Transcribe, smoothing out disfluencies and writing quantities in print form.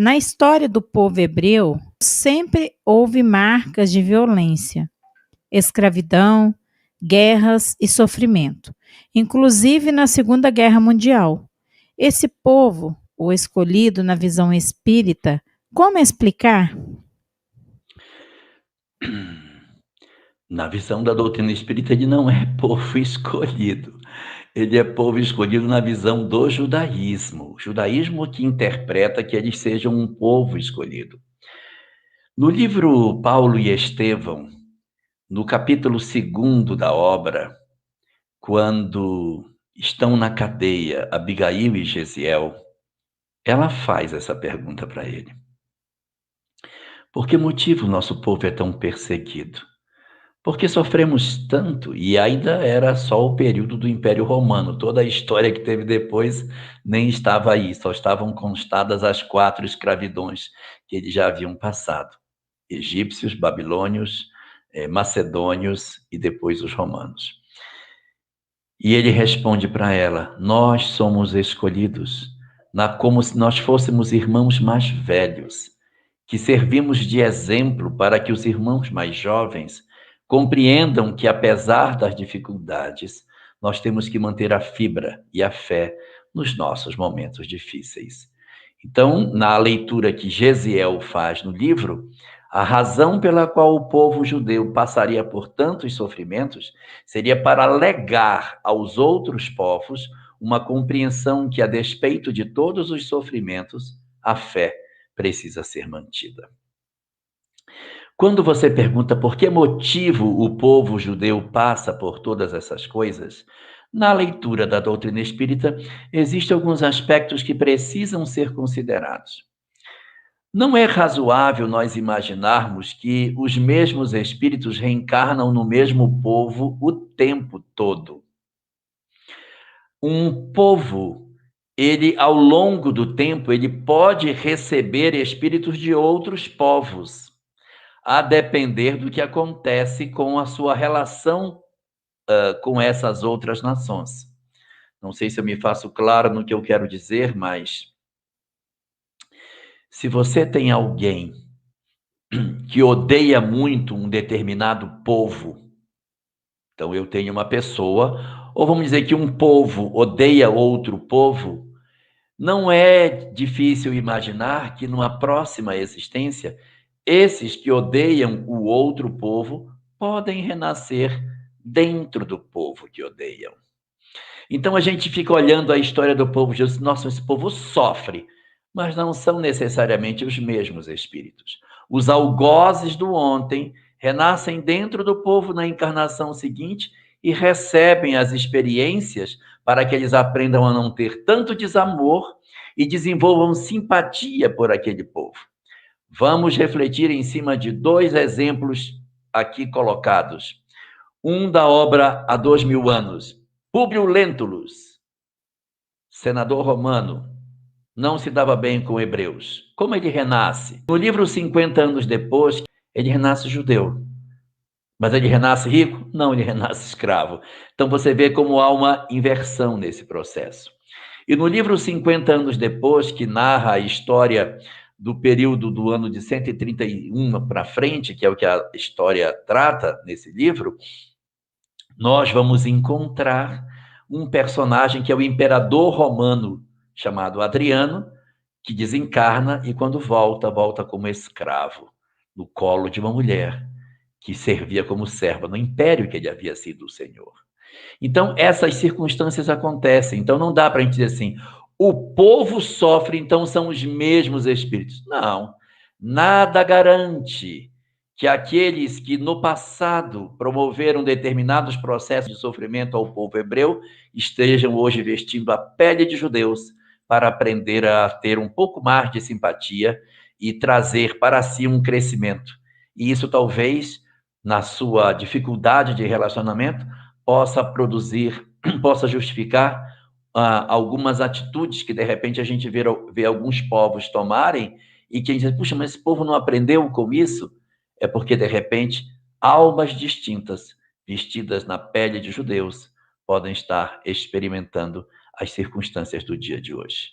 Na história do povo hebreu, sempre houve marcas de violência, escravidão, guerras e sofrimento, inclusive na Segunda Guerra Mundial. Esse povo, o escolhido na visão espírita, como explicar? Na visão da doutrina espírita, ele não é povo escolhido. Ele é povo escolhido na visão do judaísmo. O judaísmo que interpreta que eles sejam um povo escolhido. No livro Paulo e Estevão, no capítulo 2 da obra, quando estão na cadeia Abigail e Gesiel, ela faz essa pergunta para ele. Por que motivo o nosso povo é tão perseguido? Porque sofremos tanto, e ainda era só o período do Império Romano. Toda a história que teve depois nem estava aí, só estavam constadas as 4 escravidões que eles já haviam passado: egípcios, babilônios, macedônios e depois os romanos. E ele responde para ela: nós somos escolhidos, como se nós fôssemos irmãos mais velhos, que servimos de exemplo para que os irmãos mais jovens compreendam que, apesar das dificuldades, nós temos que manter a fibra e a fé nos nossos momentos difíceis. Então, na leitura que Gesiel faz no livro, a razão pela qual o povo judeu passaria por tantos sofrimentos seria para legar aos outros povos uma compreensão que, a despeito de todos os sofrimentos, a fé precisa ser mantida. Quando você pergunta por que motivo o povo judeu passa por todas essas coisas, na leitura da doutrina espírita, existem alguns aspectos que precisam ser considerados. Não é razoável nós imaginarmos que os mesmos espíritos reencarnam no mesmo povo o tempo todo. Um povo, ele, ao longo do tempo, ele pode receber espíritos de outros povos, a depender do que acontece com a sua relação com essas outras nações. Não sei se eu me faço claro no que eu quero dizer, mas se você tem alguém que odeia muito um determinado povo, então eu tenho uma pessoa, ou vamos dizer que um povo odeia outro povo, não é difícil imaginar que numa próxima existência, esses que odeiam o outro povo podem renascer dentro do povo que odeiam. Então a gente fica olhando a história do povo de Jesus, nossa, esse povo sofre, mas não são necessariamente os mesmos espíritos. Os algozes do ontem renascem dentro do povo na encarnação seguinte e recebem as experiências para que eles aprendam a não ter tanto desamor e desenvolvam simpatia por aquele povo. Vamos refletir em cima de 2 exemplos aqui colocados. Um da obra Há 2000 anos. Públio Lentulus, senador romano, não se dava bem com hebreus. Como ele renasce? No livro 50 anos depois, ele renasce judeu. Mas ele renasce rico? Não, ele renasce escravo. Então você vê como há uma inversão nesse processo. E no livro 50 anos depois, que narra a história do período do ano de 131 para frente, que é o que a história trata nesse livro, nós vamos encontrar um personagem que é o imperador romano, chamado Adriano, que desencarna e quando volta como escravo, no colo de uma mulher que servia como serva no império que ele havia sido o senhor. Então, essas circunstâncias acontecem. Então, não dá para a gente dizer assim, o povo sofre, então são os mesmos espíritos. Não, nada garante que aqueles que no passado promoveram determinados processos de sofrimento ao povo hebreu estejam hoje vestindo a pele de judeus para aprender a ter um pouco mais de simpatia e trazer para si um crescimento. E isso talvez, na sua dificuldade de relacionamento, possa produzir, possa justificar algumas atitudes que, de repente, a gente vê alguns povos tomarem e que a gente diz, puxa, mas esse povo não aprendeu com isso? É porque, de repente, almas distintas, vestidas na pele de judeus, podem estar experimentando as circunstâncias do dia de hoje.